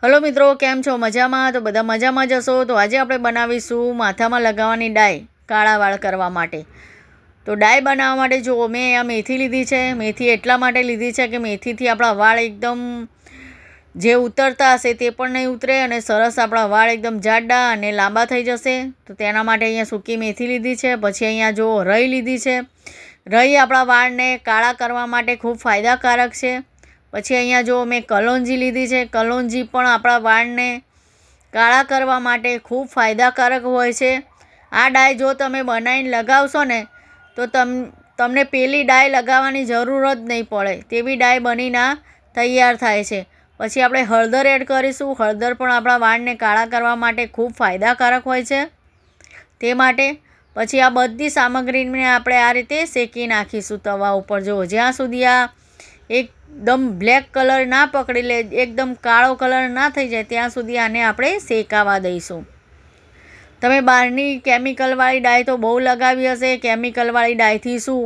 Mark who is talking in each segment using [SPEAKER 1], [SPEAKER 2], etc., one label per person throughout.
[SPEAKER 1] Hello મિત્રો, કેમ છો? મજામાં? તો બધા મજામાં જ હશો. તો આજે આપણે બનાવીશું માથામાં લગાવવાની ડાય કાળા વાળ કરવા માટે. તો ડાય બનાવવા માટે જુઓ, મેં આ મેથી લીધી છે. મેથી એટલા માટે લીધી છે કે મેથીથી આપણા વાળ એકદમ જે ઉતરતા હશે તે પણ નહીં ઉતરે અને સરસ આપણા વાળ એકદમ જાડા અને લાંબા થઈ જશે. તો તેના માટે અહીંયા સૂકી મેથી લીધી છે. પછી અહીંયા જુઓ, રઈ લીધી છે. રઈ આપણા વાળને કાળા કરવા માટે ખૂબ ફાયદાકારક છે. પછી અહીંયા જો મેં કલોંજી લીધી છે. કલોંજી પણ આપણા વાળને કાળા કરવા માટે ખૂબ ફાયદાકારક હોય છે. આ ડાય જો તમે બનાવીને લગાવશો ને તો તમને પેલી ડાય લગાવવાની જરૂર જ નહીં પડે તેવી ડાય બનીને તૈયાર થાય છે. પછી આપણે હળદર એડ કરીશું. હળદર પણ આપણા વાળને કાળા કરવા માટે ખૂબ ફાયદાકારક હોય છે. તે માટે પછી આ બધી સામગ્રીને આપણે આ રીતે શેકી નાખીશું તવા ઉપર. જુઓ, જ્યાં સુધી આ એકદમ બ્લેક કલર ના પકડી લે, એકદમ કાળો કલર ના થઈ જાય ત્યાં સુધી આને આપણે શેકાવા દઈશું. તમે બહારની કેમિકલવાળી ડાય તો બહુ લગાવી હશે. કેમિકલવાળી ડાયથી શું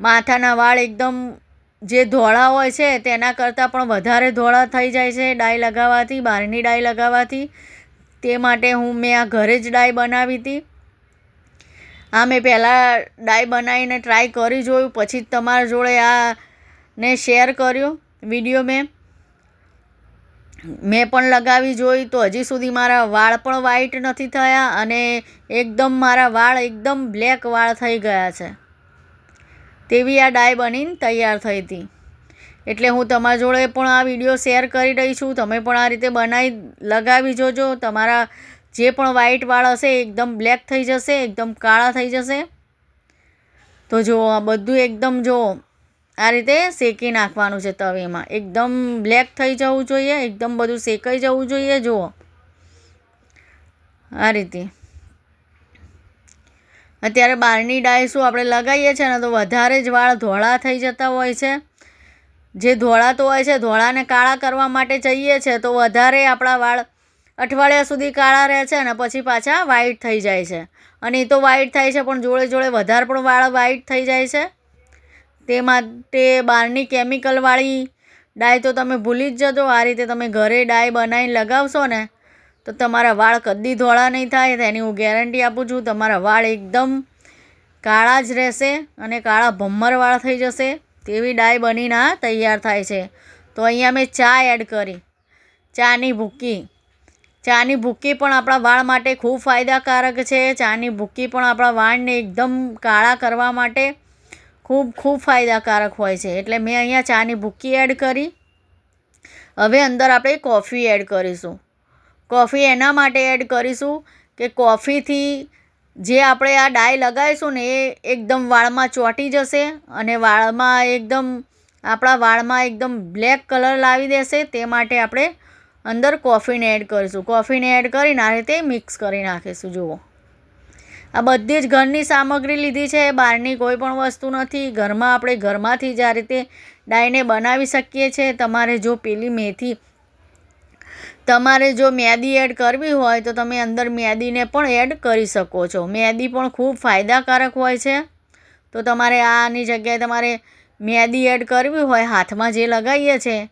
[SPEAKER 1] માથાના વાળ એકદમ જે ધોળા હોય છે તેના કરતાં પણ વધારે ધોળા થઈ જાય છે ડાય લગાવવાથી, બહારની ડાય લગાવવાથી. તે માટે મેં આ ઘરે જ ડાય બનાવી હતી. આ મેં પહેલાં ડાય બનાવીને ટ્રાય કરી જોયું, પછી જ તમારા જોડે આ ને શેર કર્યો વિડીયો. મેં પણ લગાવી જોઈ તો હજી સુધી મારા વાળ પણ વ્હાઈટ નથી થયા અને એકદમ મારા વાળ એકદમ બ્લેક વાળ થઈ ગયા છે. તેવી આ ડાય બનીને તૈયાર થઈ હતી. એટલે હું તમારા જોડે પણ આ વિડીયો શેર કરી રહી છું. તમે પણ આ રીતે બનાવી લગાવી જોજો. તમારા જે પણ વ્હાઈટ વાળ હશે એકદમ બ્લેક થઈ જશે, એકદમ કાળા થઈ જશે. તો જુઓ, આ બધું એકદમ જુઓ આ રીતે શેકી નાખવાનું છે તવીમાં. એકદમ બ્લેક થઈ જવું જોઈએ, એકદમ બધું શેકાઈ જવું જોઈએ. જુઓ, આ રીતે. અત્યારે બહારની ડાય શું આપણે લગાવીએ છીએ ને તો વધારે જ વાળ ધોળા થઈ જતા હોય છે. જે ધોળાતો હોય છે, ધોળાને કાળા કરવા માટે જઈએ છે તો વધારે આપણા વાળ અઠવાડિયા સુધી કાળા રહે છે અને પછી પાછા વ્હાઈટ થઈ જાય છે. અને એ તો વ્હાઈટ થાય છે પણ જોડે જોડે વધારે પણ વાળ વ્હાઈટ થઈ જાય છે. તે માટે બહારની કેમિકલવાળી ડાય તો તમે ભૂલી જ જજો. આ રીતે તમે ઘરે ડાય બનાવીને લગાવશો ને તો તમારા વાળ કદી ધોળા નહીં થાય. તેની હું ગેરંટી આપું છું. તમારા વાળ એકદમ કાળા જ રહેશે અને કાળા ભમ્મર વાળ થઈ જશે. તેવી ડાય બનીને તૈયાર થાય છે. તો અહીંયા મેં ચા એડ કરી, ચાની ભૂકી. ચાની ભૂકી પણ આપણા વાળ માટે ખૂબ ફાયદાકારક છે. ચાની ભૂકી પણ આપણા વાળને એકદમ કાળા કરવા માટે ખૂબ ફાયદાકારક હોય છે. એટલે મેં અહીંયા ચાની ભૂકી એડ કરી. હવે અંદર આપણે કોફી એડ કરીશું. કોફી એના માટે એડ કરીશું કે કોફીથી જે આપણે આ ડાય લગાવીશું ને એ એકદમ વાળમાં ચોંટી જશે અને આપણા વાળમાં એકદમ બ્લેક કલર લાવી દેશે. તે માટે આપણે અંદર કોફીને એડ કરીશું. કોફીને એડ કરીને આ રીતે મિક્સ કરી નાખીશું. જુઓ, આ બધી જ ઘરની સામગ્રી લીધી છે, બહારની કોઈ પણ વસ્તુ નથી. આપણે ઘરમાંથી જ આ રીતે ડાયને બનાવી શકીએ છીએ. તમારે જો મેદી એડ કરવી હોય તો તમે અંદર મેદીને પણ એડ કરી શકો છો. મેદી પણ ખૂબ ફાયદાકારક હોય છે. તો તમારે આની જગ્યાએ તમારે મેદી એડ કરવી હોય, હાથમાં જે લગાવીએ છીએ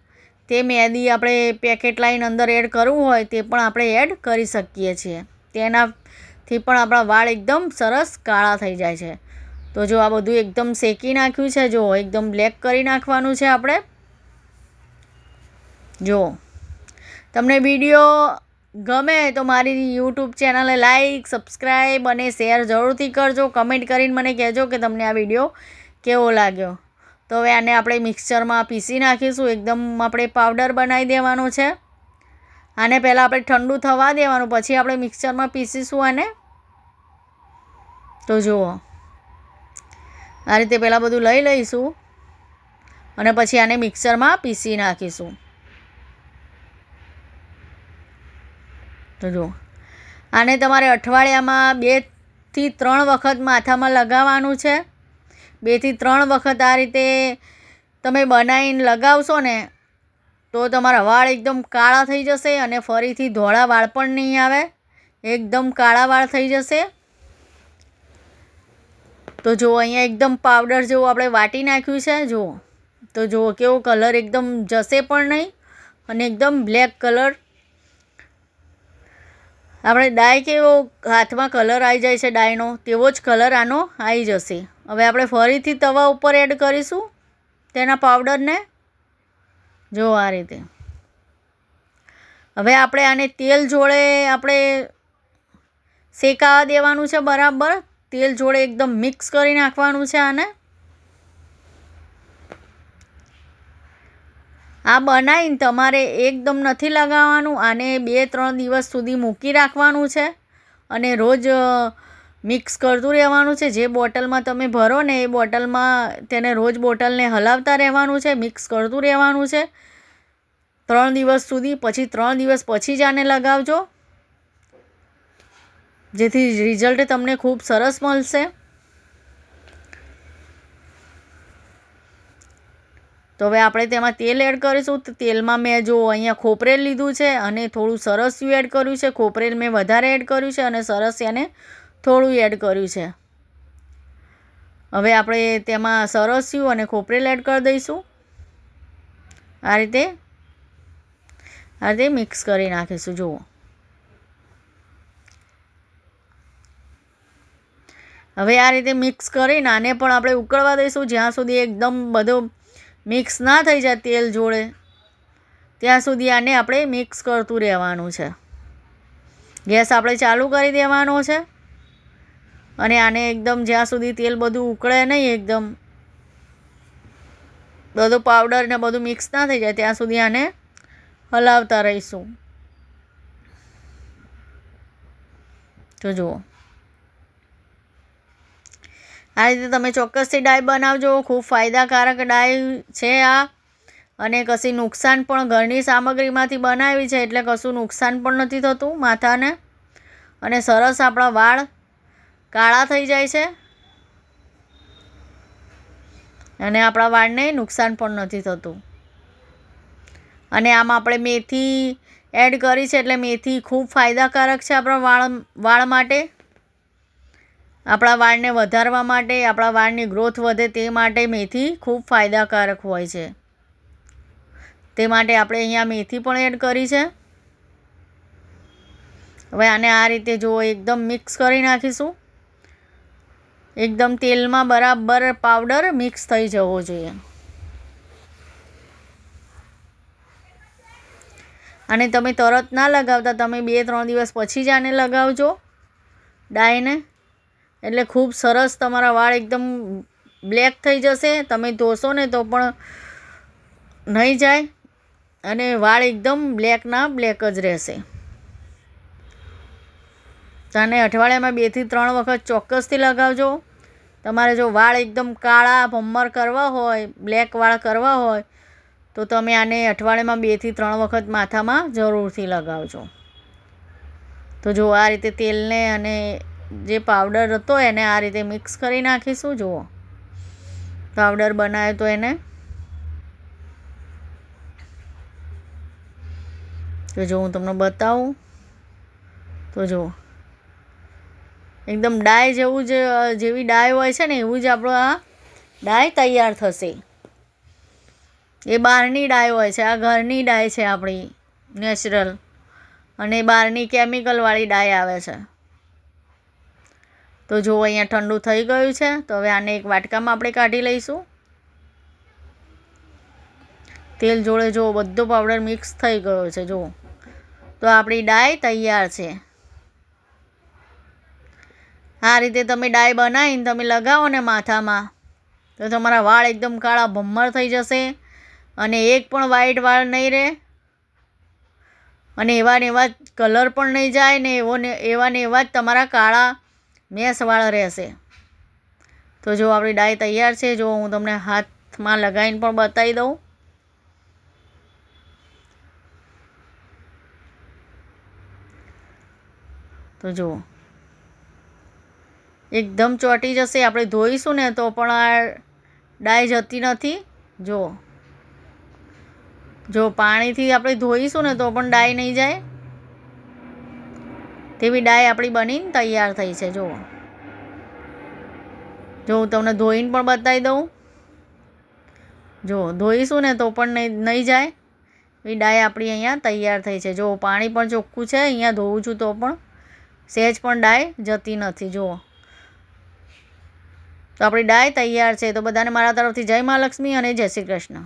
[SPEAKER 1] તે મેદી આપણે પેકેટ લાવીને અંદર એડ કરવું હોય તે પણ આપણે એડ કરી શકીએ છીએ. તેનાથી પણ આપણા વાળ એકદમ સરસ કાળા થઈ જાય છે. તો જો આ બધું એકદમ શેકી નાખ્યું છે. જો એકદમ બ્લેક કરી નાખવાનું છે આપણે. જો તમને વિડીયો ગમે તો મારી યુટ્યુબ ચેનલને લાઈક, સબસ્ક્રાઈબ અને શેર જરૂરથી કરજો. કમેન્ટ કરીને મને કહેજો કે તમને આ વિડીયો કેવો લાગ્યો. તો હવે આને આપણે મિક્સચરમાં પીસી નાખીશું. એકદમ આપણે પાવડર બનાવી દેવાનો છે. આને પહેલાં આપણે ઠંડુ થવા દેવાનું, પછી આપણે મિક્સચરમાં પીસીશું આને. તો જુઓ, આ રીતે પહેલાં બધું લઈ લઈશું અને પછી આને મિક્સરમાં પીસી નાખીશું. તો જુઓ, આને તમારે અઠવાડિયામાં 2 થી 3 વખત માથામાં લગાવવાનું છે. 2 થી 3 વખત આ રીતે તમે બનાવીને લગાવશો ને તો તમારા વાળ એકદમ કાળા થઈ જશે અને ફરીથી ધોળા વાળ પણ નહીં આવે. એકદમ કાળા વાળ થઈ જશે. તો જુઓ, અહીંયા એકદમ પાવડર જેવું આપણે વાટી નાખ્યું છે. જુઓ, તો જુઓ કેવો કલર એકદમ જશે પણ નહીં અને એકદમ બ્લેક કલર આપણે ડાય કેવો હાથમાં કલર આવી જાય છે ડાયનો, તેવો જ કલર આનો આવી જશે. હવે આપણે ફરીથી તવા ઉપર એડ કરીશું તેના પાવડરને. જો આ રીતે. હવે આપણે આને તેલ જોડે આપણે શેકાવા દેવાનું છે બરાબર. તેલ જોડે એકદમ મિક્સ કરી નાખવાનું છે આને. આ બનાવીને તમારે એકદમ નથી લગાવવાનું, આને 2-3 દિવસ સુધી મૂકી રાખવાનું છે અને રોજ મિક્સ કરતું રહેવાનું છે. જે બોટલમાં તમે ભરો ને એ બોટલમાં તેને રોજ બોટલને હલાવતા રહેવાનું છે, મિક્સ કરતું રહેવાનું છે 3 દિવસ સુધી. પછી 3 દિવસ પછી જ આને લગાવજો, જેથી રિઝલ્ટ તમને ખૂબ સરસ મળશે. તો હવે આપણે તેમાં તેલ એડ કરીશું. તો તેલમાં મેં જો અહીંયા ખોપરેલ લીધું છે અને થોડું સરસિયું એડ કર્યું છે. ખોપરેલ મેં વધારે એડ કર્યું છે અને સરસિયાને થોડું એડ કર્યું છે. હવે આપણે તેમાં સરસિયું અને ખોપરેલ એડ કરી દઈશું. આ રીતે મિક્સ કરી નાખીશું. જુઓ, હવે આ રીતે મિક્સ કરીને આને પણ આપણે ઉકળવા દઈશું જ્યાં સુધી એકદમ બધો મિક્સ ના થઈ જાય તેલ જોડે, ત્યાં સુધી આને આપણે મિક્સ કરતું રહેવાનું છે. ગેસ આપણે ચાલુ કરી દેવાનો છે અને આને એકદમ જ્યાં સુધી તેલ બધું ઉકળે નહીં, એકદમ બધું પાવડર ને બધું મિક્સ ના થઈ જાય ત્યાં સુધી આને હલાવતા રહીશું. તો જુઓ, આ રીતે તમે ચોક્કસથી ડાય બનાવજો. ખૂબ ફાયદાકારક ડાય છે આ, અને કશી નુકસાન પણ ઘરની સામગ્રીમાંથી બનાવી છે એટલે કશું નુકસાન પણ નથી થતું માથાને, અને સરસ આપણા વાળ કાળા થઈ જાય છે અને આપણા વાળને નુકસાન પણ નથી થતું. અને આમાં આપણે મેથી એડ કરી છે એટલે મેથી ખૂબ ફાયદાકારક છે આપણા વાળ માટે. આપણા વાળને વધારવા માટે, આપણા વાળની ગ્રોથ વધે તે માટે મેથી ખૂબ ફાયદાકારક હોય છે. તે માટે આપણે અહીંયા મેથી પણ એડ કરી છે. હવે આને આ રીતે જુઓ એકદમ મિક્સ કરી નાખીશું. એકદમ તેલમાં બરાબર પાવડર મિક્સ થઈ જવો જોઈએ. અને તમે તરત ના લગાવતા, તમે 2-3 દિવસ પછી જ આને લગાવજો ડાયને, એટલે ખૂબ સરસ તમારા વાળ એકદમ બ્લેક થઈ જશે. તમે ધોશો ને તો પણ નહીં જાય અને વાળ એકદમ બ્લેકના બ્લેક જ રહેશે. તો આને અઠવાડિયામાં 2 થી 3 વખત ચોક્કસથી લગાવજો. તમારે જો વાળ એકદમ કાળા ભમ્મર કરવા હોય, બ્લેક વાળ કરવા હોય તો તમે આને અઠવાડિયામાં 2 થી 3 વખત માથામાં જરૂરથી લગાવજો. તો જો આ રીતે તેલને અને જે પાવડર હતો એને આ રીતે મિક્સ કરી નાખીશું. જુઓ, પાવડર બનાવ્યો તો એને. તો જો હું તમને બતાવું તો જુઓ, એકદમ ડાય જેવું જ, જેવી ડાય હોય છે ને એવું જ આપણો આ ડાય તૈયાર થશે. એ બહારની ડાય હોય છે, આ ઘરની ડાય છે આપણી નેચરલ, અને બહારની કેમિકલવાળી ડાય આવે છે. તો જો અહીંયા ઠંડુ થઈ ગયું છે. તો હવે આને એક વાટકામાં આપણે કાઢી લઈશું. તેલ જોડે જો બધો પાવડર મિક્સ થઈ ગયો છે. જુઓ, તો આપણી ડાય તૈયાર છે. આ રીતે તમે ડાય બનાવીને તમે લગાવો ને માથામાં, તો તમારા વાળ એકદમ કાળા ભમ્મર થઈ જશે અને એક પણ વ્હાઈટ વાળ નહીં રહે, અને એવા ને એવા કલર પણ નહીં જાય ને એવા ને એવા જ તમારા કાળા મેસ વાળ રહેશે. તો જો આપણી ડાય તૈયાર છે. જો હું તમને હાથમાં લગાવીને પણ બતાવી દઉં. તો જુઓ, એકદમ ચોંટી જશે. આપણે ધોઈશું ને તો પણ આ ડાય જતી નથી. જો પાણીથી આપણે ધોઈશું ને તો પણ ડાય નહીં જાય, તેવી ડાય આપણી બનીને તૈયાર થઈ છે. જુઓ, જો હું તમને ધોઈને પણ બતાવી દઉં. જો ધોઈશું ને તો પણ નહીં જાય, એ ડાય આપણી અહીંયા તૈયાર થઈ છે. જો પાણી પણ ચોખ્ખું છે, અહીંયા ધોઉં છું તો પણ સહેજ પણ ડાય જતી નથી. જુઓ, તો આપણી ડાય તૈયાર છે. તો બધાને મારા તરફથી જય મા લક્ષ્મી અને જય શ્રી કૃષ્ણ.